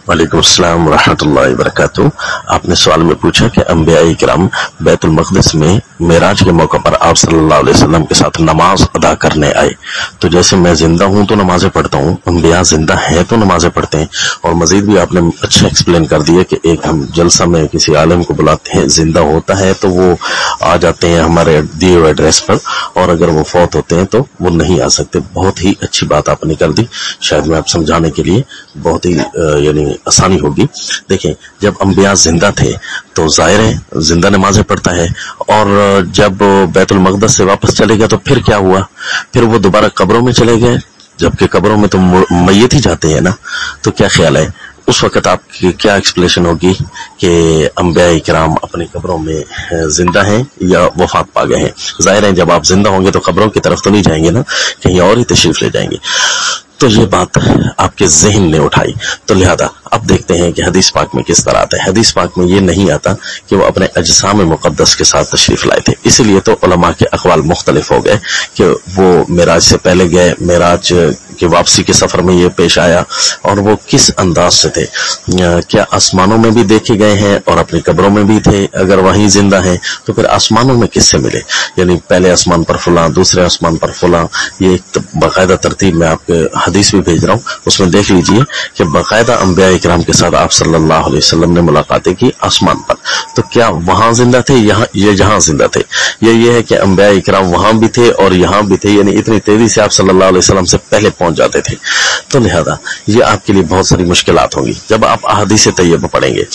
वालेकुम अस्सलाम रहमतुल्लाहि वबरकातुहू। आपने सवाल में पूछा कि अंबिया इकराम बैतुल मक़दिस में मेराज के मौके पर आप सल्लल्लाहु अलैहि वसल्लम के साथ नमाज अदा करने आए। तो जैसे मैं जिंदा हूं तो नमाजें पढ़ता हूं, अंबिया जिंदा हैं तो नमाजें पढ़ते हैं। और मजीद भी आपने अच्छा एक्सप्लेन कर दिया कि एक हम जलसा में किसी आलिम को बुलाते हैं, जिंदा होता है तो वो आ जाते हैं हमारे दिए हुए एड्रेस पर, और अगर वो फौत होते हैं तो वो नहीं आ सकते। बहुत ही अच्छी बात आपने कर दी, शायद मैं आप समझाने के लिए बहुत ही यानी आसानी होगी। देखें, जब अंबिया जिंदा थे तो जाहिर है जिंदा नमाजें पढ़ता है, और जब बैतुल मक़दस से वापस चले गए तो फिर क्या हुआ? फिर वो दोबारा कब्रों में चले गए, जबकि कब्रों में तो मैयत ही जाते हैं ना। तो क्या ख्याल है उस वक़्त आपकी क्या एक्सप्लेनेशन होगी कि अंबिया इकराम अपनी कब्रों में जिंदा हैं या वफात पा गए हैं? जाहिर है जब आप जिंदा होंगे तो कब्रों की तरफ तो नहीं जाएंगे ना, कहीं और ही तशरीफ ले जाएंगे। तो ये बात आपके ज़हन ने उठाई, तो लिहाजा अब देखते हैं कि हदीस पाक में किस तरह आता है। हदीस पाक में ये नहीं आता कि वो अपने अजसाम मुक़द्दस के साथ तशरीफ़ लाए थे, इसलिए तो उलमा के अक़वाल मुख्तलिफ हो गए कि वो मेराज से पहले गए, मेराज की वापसी के सफ़र में ये पेश आया, और वो किस अंदाज से थे। क्या आसमानों में भी देखे गए हैं और अपनी कब्रों में भी थे? अगर वहीं जिंदा हैं तो फिर आसमानों में किससे मिले? यानी पहले आसमान पर फलां, दूसरे आसमान पर फलां, ये एक बाकायदा तरतीब में आपके हदीस भी भेज रहा हूँ, उसमें देख लीजिए कि बाकायदा अंबिया इकराम के साथ आप सल्लल्लाहु अलैहि वसल्लम ने मुलाकातें की आसमान पर। तो क्या वहां जिंदा थे, यहाँ ये जहां जिंदा थे? ये है कि अंबिया इकराम वहां भी थे और यहाँ भी थे, यानी इतनी तेजी से आप सल्लल्लाहु अलैहि वसल्लम से पहले पहुंच जाते थे। तो लिहाजा ये आपके लिए बहुत सारी मुश्किलात होंगी जब आप अहादीस तैयबा पढ़ेंगे।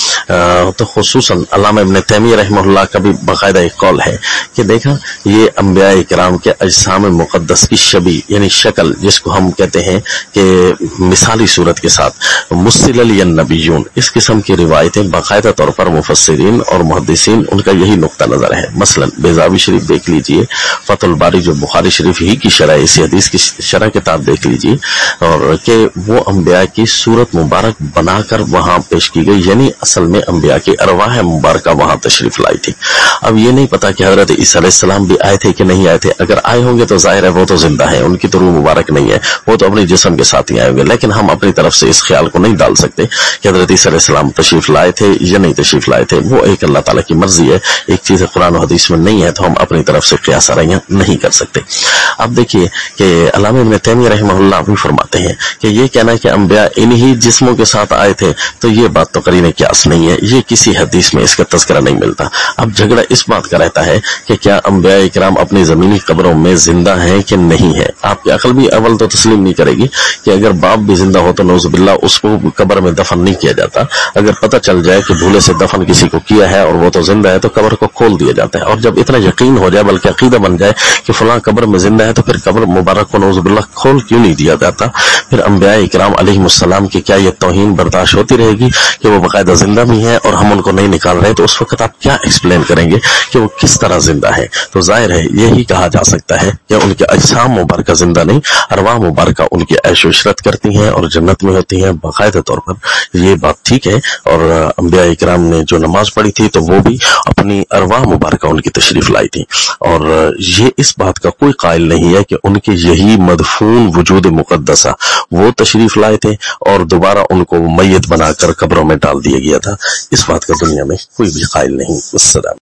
तो खुसूसन अल्लामा इब्न तैमिया रहमहुल्लाह का भी बाकायदा एक कौल है कि देखा, ये अंबिया इकराम के अजसाम मुक़द्दस की शबी यानी शक्ल, जिसको हम कहते हैं कि मिसाली सूरत के साथ मुस्सिलल या नबीयून, इस किस्म की रिवायतें बाकायदा तौर पर मुफस्सिरीन और मुहद्दिसीन उनका यही नुक्ता नजर है। मसलन बेज़ावी शरीफ देख लीजिए, फतहुल बारी जो बुखारी शरीफ ही की शरह, इसी हदीस की शरह किताब देख लीजिए, और कि वो अंबिया की सूरत मुबारक बनाकर वहां पेश की गई, यानी असल में अंबिया की अरवाह मुबारक वहां तशरीफ लाई थी। अब ये नहीं पता कि हजरत ईसा अलैहिस्सलाम भी आए थे कि नहीं आए थे। अगर आए होंगे तो जाहिर है वो तो जिंदा है, उनकी तो रूह मुबारक नहीं है, वो तो अपने जिस्म के साथ ही आए होंगे। लेकिन हम अपनी तरफ से इस ख्याल को नहीं डाल सकते कि हजरत ईसा अलैहिस्सलाम तशरीफ लाए थे या नहीं तशरीफ लाए थे। वो एक अल्लाह ताला की मर्जी है, एक चीज कुरान और हदीस में नहीं है तो हम अपनी तरफ से क़ियास आराइयां नहीं कर सकते। अब देखिए कि अल्लामा इब्न तैमिया रहमहुल्लाह भी फरमाते हैं कि ये कहना कि अंबिया इन्हीं जिस्मों के साथ आए थे, तो ये बात तो करीने क़ियास नहीं है, ये किसी हदीस में इसका तज़किरा नहीं मिलता। अब झगड़ा इस बात का रहता है कि क्या अंबिया इकराम अपनी ज़मीनी कब्रों में जिंदा हैं कि नहीं है। आपकी अकल भी अव्वल तो तस्लीम नहीं करेगी कि अगर बाप भी जिंदा हो तो नौज़ुबिल्लाह उसको कब्र में दफन नहीं किया जाता। अगर पता चल जाए कि भूले से दफन किसी को किया है और वो तो जिंदा है तो कब्र को खोल दिया जाता है। और जब इतना यकीन हो जाए, बल्कि अकीदा बन जाए कि फलां कब्र में जिंदा है, तो फिर कब्र मुबारक को नौज़ुबिल्लाह खोल क्यों नहीं दिया जाता? फिर अंबिया इकराम अलैहिमुस्सलाम की क्या ये तौहीन बर्दाश्त होती रहेगी कि वो बाकायदा जिंदा भी हैं और हम उनको नहीं निकाल रहे? तो उस वक्त आप क्या एक्सप्लेन करेंगे कि वो किस तरह जिंदा है? तो जाहिर है यही कहा जा सकता है कि उनके अजसाम मुबारक जिंदा नहीं, अरवाह मुबारक उनकी ऐश इशरत करती हैं और जन्नत में होती हैं बाकायदा तौर पर। ये बात ठीक है। और अंबिया इकराम ने जो नमाज पढ़ी थी तो वो भी अपनी अरवाह मुबारक उनकी तशरीफ लाई थी, और ये इस बात का कोई कायल नहीं है कि उनके यही मदफून वजूद मुक़द्दसा वो तशरीफ लाए थे और दोबारा उनको मैयत बनाकर कब्रों में डाल दिया गया था। इस बात का दुनिया में कोई भी कायल नहीं। अस्सलाम।